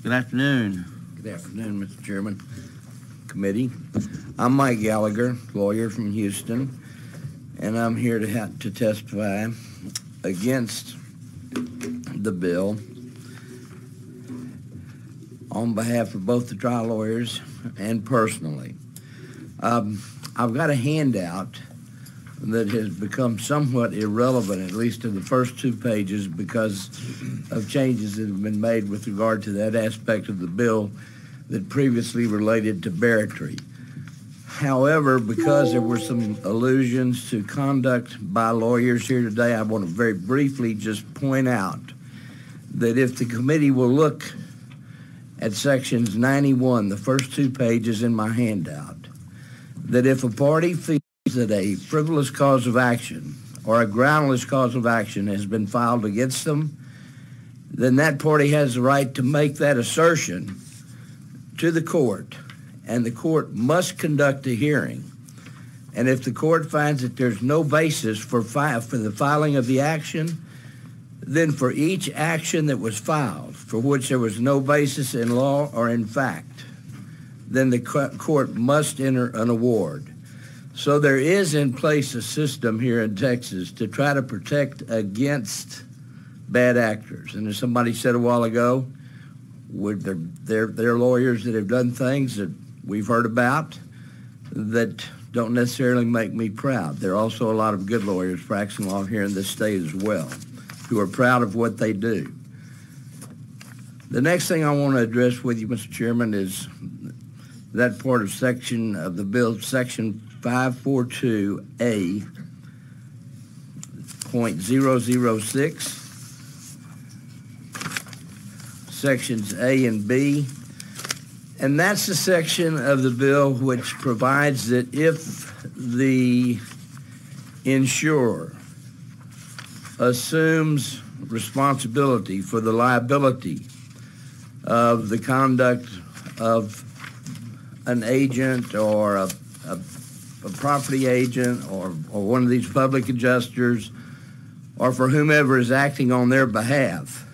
Good afternoon. Good afternoon, Mr. Chairman, committee. I'm Mike Gallagher, lawyer from Houston, and I'm here to testify against the bill on behalf of both the trial lawyers and personally. I've got a handout that has become somewhat irrelevant, at least in the first 2 pages, because of changes that have been made with regard to that aspect of the bill that previously related to barratry. However, because there were some allusions to conduct by lawyers here today, I want to very briefly just point out that if the committee will look at sections 91, the first 2 pages in my handout, that if a party feels that a frivolous cause of action or a groundless cause of action has been filed against them, then that party has the right to make that assertion to the court, and the court must conduct a hearing. And if the court finds that there's no basis for the filing of the action, then for each action that was filed for which there was no basis in law or in fact, then the court must enter an award. So there is in place a system here in Texas to try to protect against bad actors. And as somebody said a while ago, there are lawyers that have done things that we've heard about that don't necessarily make me proud. There are also a lot of good lawyers practicing law here in this state as well, who are proud of what they do. The next thing I want to address with you, Mr. Chairman, is that part of section of the bill, section 542A, .006, sections A and B. And that's the section of the bill which provides that if the insurer assumes responsibility for the liability of the conduct of an agent or a property agent or one of these public adjusters or for whomever is acting on their behalf,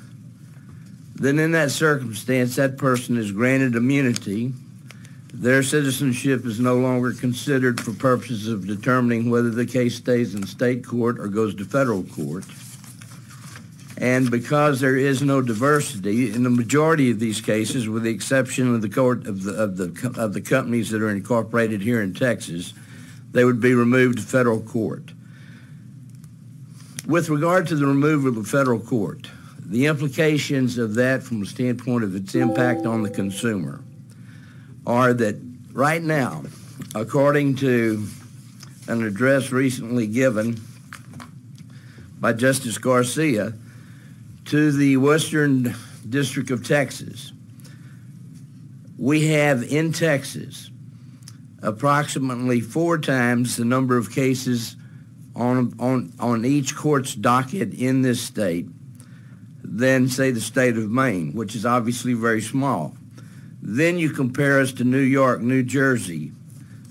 then in that circumstance, that person is granted immunity. Their citizenship is no longer considered for purposes of determining whether the case stays in state court or goes to federal court. And because there is no diversity in the majority of these cases, with the exception of the companies that are incorporated here in Texas, they would be removed to federal court. With regard to the removal of federal court, the implications of that from the standpoint of its impact on the consumer are that right now, according to an address recently given by Justice Garcia to the Western District of Texas, we have in Texas approximately 4 times the number of cases on each court's docket in this state than, say, the state of Maine, which is obviously very small. Then you compare us to New York, New Jersey,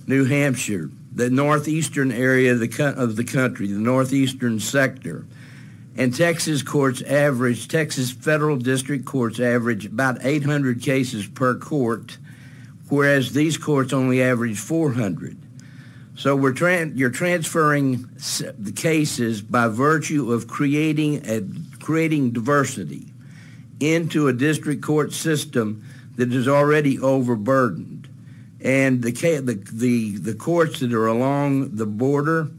New Hampshire, the northeastern area of the country, the northeastern sector. And Texas federal district courts average about 800 cases per court, whereas these courts only average 400. So you're transferring the cases by virtue of creating diversity into a district court system that is already overburdened. And the courts that are along the border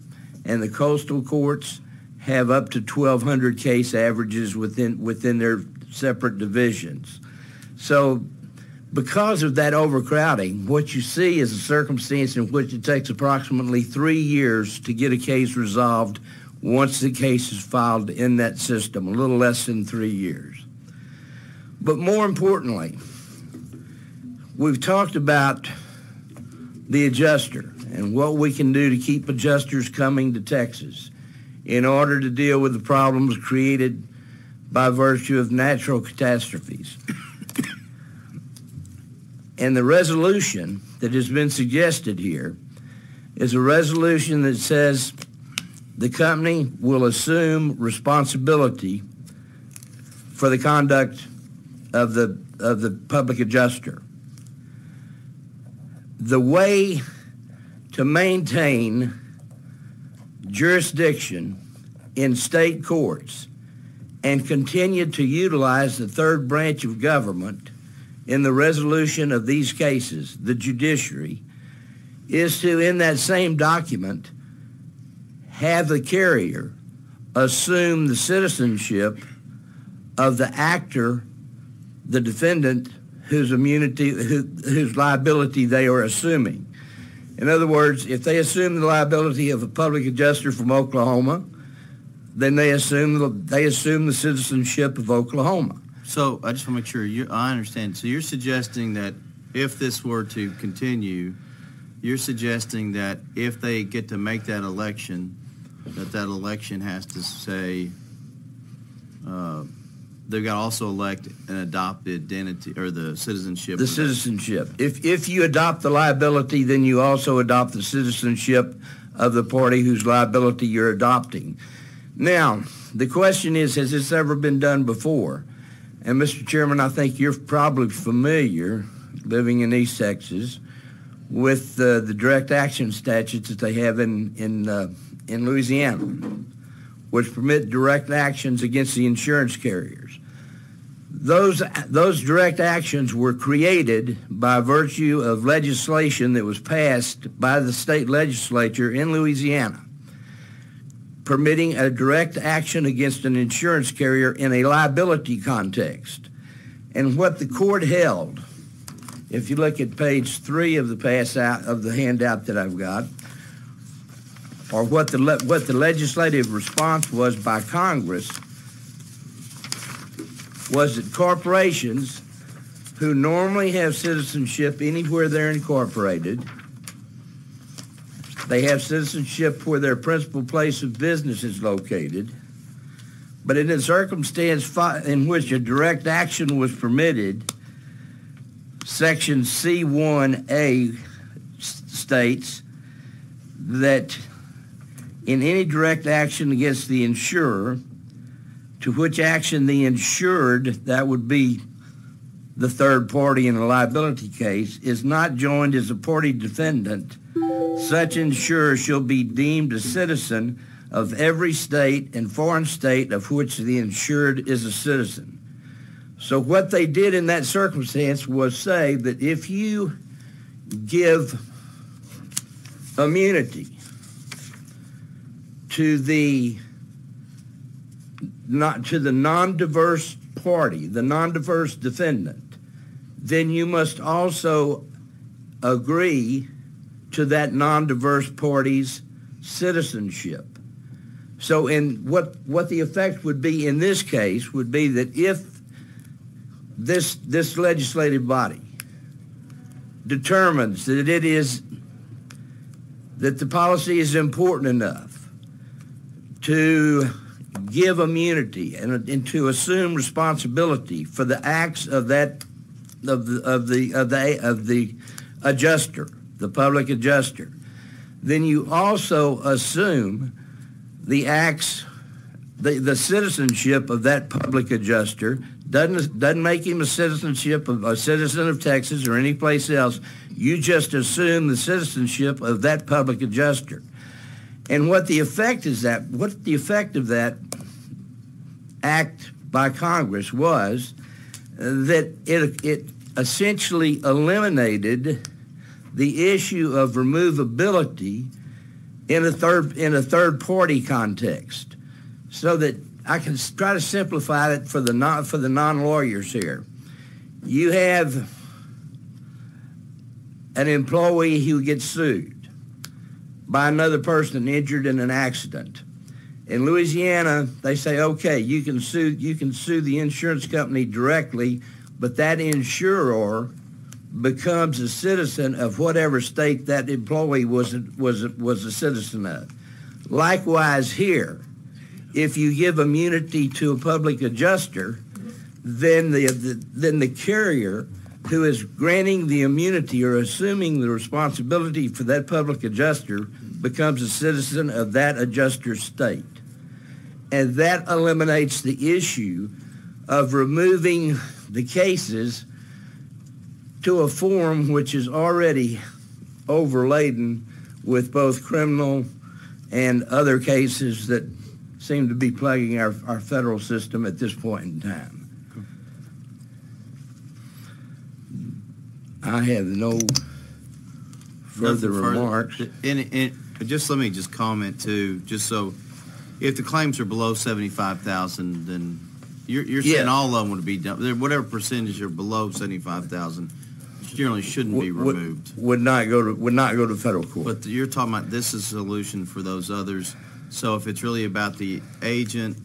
and the coastal courts have up to 1,200 case averages within their separate divisions. So because of that overcrowding, what you see is a circumstance in which it takes approximately 3 years to get a case resolved once the case is filed in that system, a little less than 3 years. But more importantly, we've talked about the adjuster and what we can do to keep adjusters coming to Texas in order to deal with the problems created by virtue of natural catastrophes. And the resolution that has been suggested here is a resolution that says the company will assume responsibility for the conduct of the public adjuster. The way to maintain jurisdiction in state courts and continue to utilize the third branch of government in the resolution of these cases, the judiciary, is to, in that same document, have the carrier assume the citizenship of the actor, the defendant, whose liability they are assuming. In other words, if they assume the liability of a public adjuster from Oklahoma, then they assume the citizenship of Oklahoma. So I just want to make sure I understand. So you're suggesting that if this were to continue, you're suggesting that if they get to make that election, that election has to say they've got to also elect and adopt the identity or the citizenship. The citizenship. If you adopt the liability, then you also adopt the citizenship of the party whose liability you're adopting. Now, the question is, has this ever been done before? And Mr. Chairman, I think you're probably familiar, living in East Texas, with the direct action statutes that they have in Louisiana, which permit direct actions against the insurance carriers. Those direct actions were created by virtue of legislation that was passed by the state legislature in Louisiana, permitting a direct action against an insurance carrier in a liability context. And what the court held, if you look at page 3 of the handout that I've got, or what the legislative response was by Congress, was that corporations who normally have citizenship anywhere they're incorporated, they have citizenship where their principal place of business is located, but in a circumstance in which a direct action was permitted, Section C1A states that in any direct action against the insurer, to which action the insured, that would be the third party in a liability case, is not joined as a party defendant, such insurer shall be deemed a citizen of every state and foreign state of which the insured is a citizen. So what they did in that circumstance was say that if you give immunity to the non-diverse party, the non-diverse defendant, then you must also agree to that non-diverse party's citizenship. So what the effect would be in this case would be that if this legislative body determines that that the policy is important enough to give immunity and to assume responsibility for the acts of the adjuster, the public adjuster, then you also assume the acts, the citizenship of that public adjuster. Doesn't make him a citizen of Texas or any place else. You just assume the citizenship of that public adjuster. And what the effect of that act by Congress was that it essentially eliminated the issue of removability in a third party context, so that I can try to simplify it for the non-lawyers here. You have an employee who gets sued by another person injured in an accident. In Louisiana, they say, okay, you can sue the insurance company directly, but that insurer becomes a citizen of whatever state that employee was a citizen of. Likewise here, if you give immunity to a public adjuster, then the carrier who is granting the immunity or assuming the responsibility for that public adjuster becomes a citizen of that adjuster's state. And that eliminates the issue of removing the cases to a form which is already overladen with both criminal and other cases that seem to be plaguing our federal system at this point in time. I have no further remarks. Just let me just comment too, just so, if the claims are below 75,000, then you're saying all of them would be done. Whatever percentage are below 75,000 generally shouldn't be removed. Would not go to federal court. But you're talking about this is a solution for those others. So if it's really about the agent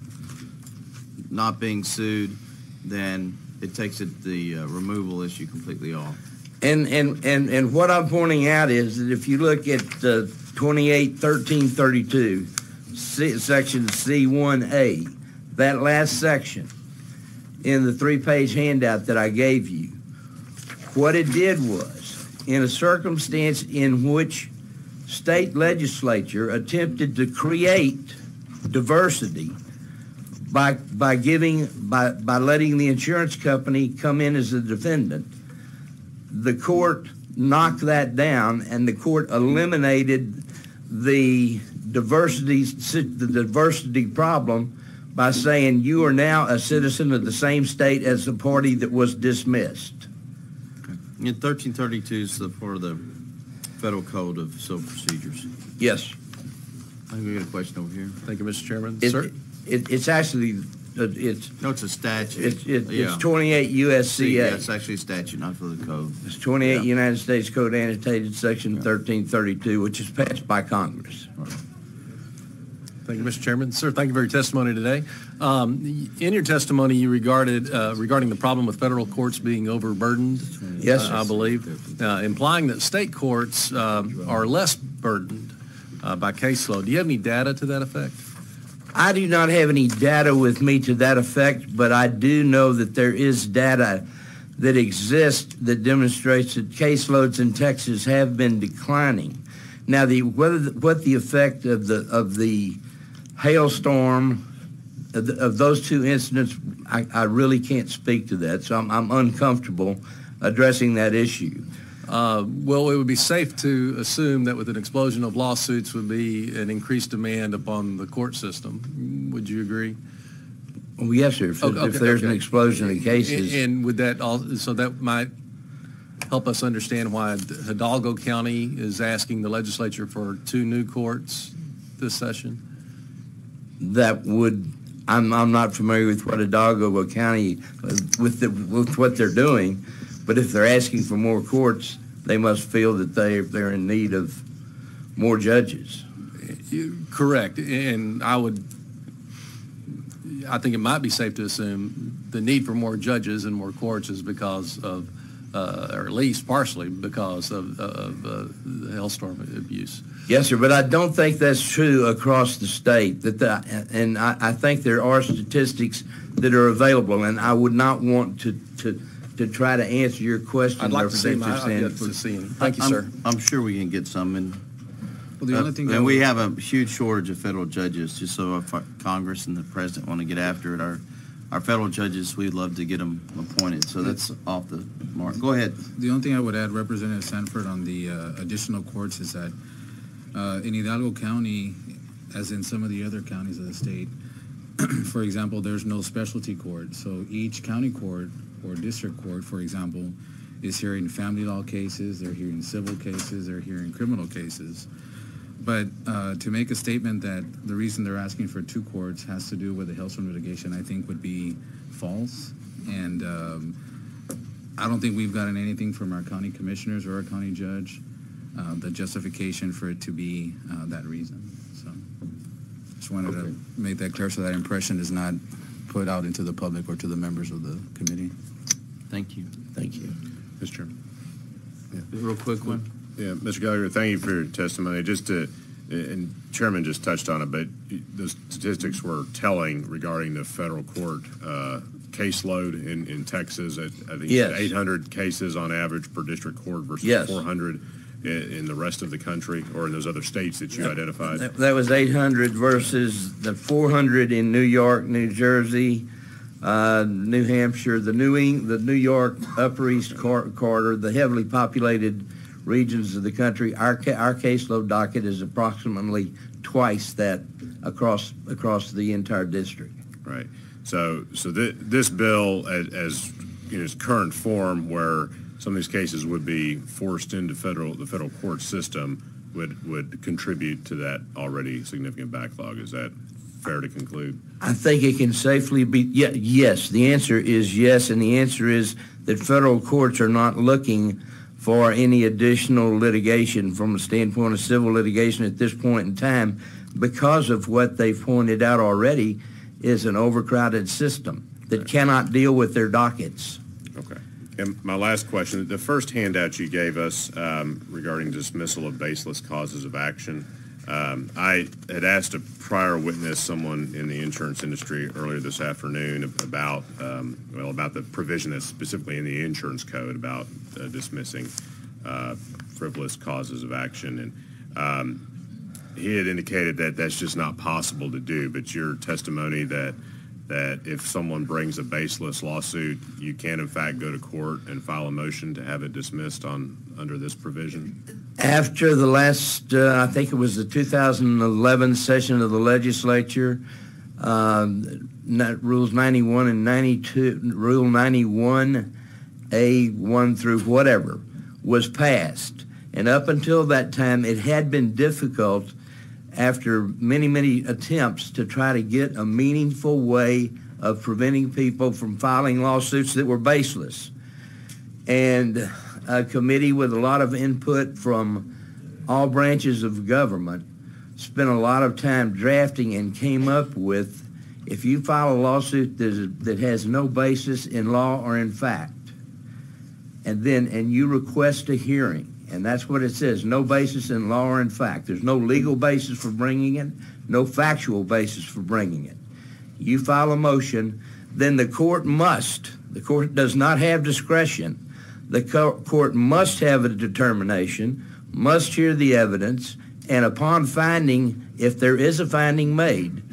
not being sued, then it takes the removal issue completely off. And what I'm pointing out is that if you look at 281332, section C1A, that last section in the 3-page handout that I gave you, what it did was, in a circumstance in which state legislature attempted to create diversity by letting the insurance company come in as a defendant, the court knocked that down, and the court eliminated the diversity problem by saying you are now a citizen of the same state as the party that was dismissed. In 1332 is for the Federal Code of Civil Procedures. Yes. I think we got a question over here. Thank you, Mr. Chairman. Sir? It's actually, it's a statute. It's 28 U.S.C.A. Yeah, it's actually a statute, not for the code. It's 28 United States Code annotated section 1332, which is passed by Congress. Thank you, Mr. Chairman. Sir, thank you for your testimony today. In your testimony, you regarding the problem with federal courts being overburdened, yes, I believe, implying that state courts are less burdened by caseload. Do you have any data to that effect? I do not have any data with me to that effect, but I do know that there is data that exists that demonstrates that caseloads in Texas have been declining. Now, what the effect of the hailstorm, of those two incidents, I really can't speak to that, so I'm uncomfortable addressing that issue. Well, it would be safe to assume that with an explosion of lawsuits would be an increased demand upon the court system. Would you agree? Well, yes, sir. If there's an explosion of cases. And would that so that might help us understand why Hidalgo County is asking the legislature for 2 new courts this session? That would, I'm not familiar with what Hidalgo County, with what they're doing, but if they're asking for more courts, they must feel that they're in need of more judges. Correct, and I think it might be safe to assume the need for more judges and more courts is because of, or at least partially because of the hailstorm abuse. Yes, sir, but I don't think that's true across the state. And I think there are statistics that are available, and I would not want to try to answer your question. I'd like to see them. Thank you, sir. I'm sure we can get some. And the only thing we have a huge shortage of federal judges, just so if Congress and the President want to get after it. Our federal judges, we'd love to get them appointed, so that's off the mark. Go ahead. The only thing I would add, Representative Sanford, on the additional courts is that in Hidalgo County, as in some of the other counties of the state, for example, there's no specialty court. So each county court or district court, for example, is hearing family law cases, they're hearing civil cases, they're hearing criminal cases. But to make a statement that the reason they're asking for 2 courts has to do with the hailstorm litigation, I think would be false. And I don't think we've gotten anything from our county commissioners or our county judge, the justification for it to be that reason. So just wanted to make that clear so that impression is not put out into the public or to the members of the committee. Thank you. Thank you. Mr. Chairman. Yeah. Real quick one. Yeah, Mr. Gallagher, thank you for your testimony. And Chairman just touched on it, but the statistics were telling regarding the federal court caseload in Texas. I think 800 cases on average per district court versus 400 in the rest of the country or in those other states that you identified. That was 800 versus the 400 in New York, New Jersey, New Hampshire, the New York, Upper East Corridor, the heavily populated regions of the country, our caseload docket is approximately twice that across the entire district. Right. So this bill, as in its current form, where some of these cases would be forced into the federal court system, would contribute to that already significant backlog. Is that fair to conclude? I think it can safely be, yes. The answer is yes, and the answer is that federal courts are not looking for any additional litigation from a standpoint of civil litigation at this point in time, because of what they've pointed out already is an overcrowded system that cannot deal with their dockets. Okay. And my last question, the first handout you gave us regarding dismissal of baseless causes of action, I had asked a prior witness, someone in the insurance industry, earlier this afternoon about the provision that's specifically in the insurance code about dismissing frivolous causes of action. And he had indicated that that's just not possible to do, but your testimony that if someone brings a baseless lawsuit, you can in fact go to court and file a motion to have it dismissed under this provision? After the last, I think it was the 2011 session of the legislature, Rules 91 and 92, Rule 91A1 through whatever, was passed. And up until that time, it had been difficult after many, many attempts to try to get a meaningful way of preventing people from filing lawsuits that were baseless. And a committee with a lot of input from all branches of government spent a lot of time drafting and came up with, if you file a lawsuit that has no basis in law or in fact, and you request a hearing, and that's what it says, no basis in law or in fact. There's no legal basis for bringing it, no factual basis for bringing it. You file a motion, then the court does not have discretion. The court must have a determination, must hear the evidence, and upon finding, if there is a finding made,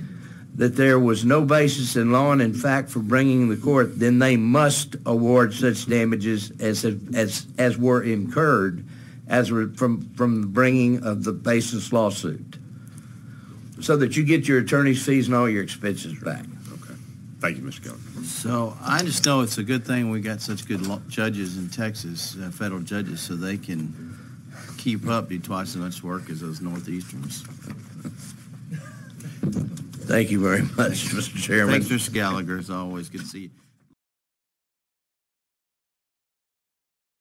that there was no basis in law and in fact for bringing the court, then they must award such damages as were incurred from the bringing of the baseless lawsuit, so that you get your attorney's fees and all your expenses back. Okay. Thank you, Mr. Gallagher. So I just know it's a good thing we got such good judges in Texas, federal judges, so they can keep up, do twice as much work as those Northeasterns. Thank you very much, Mr. Chairman. Thanks, Mr. Gallagher. It's always good to see you.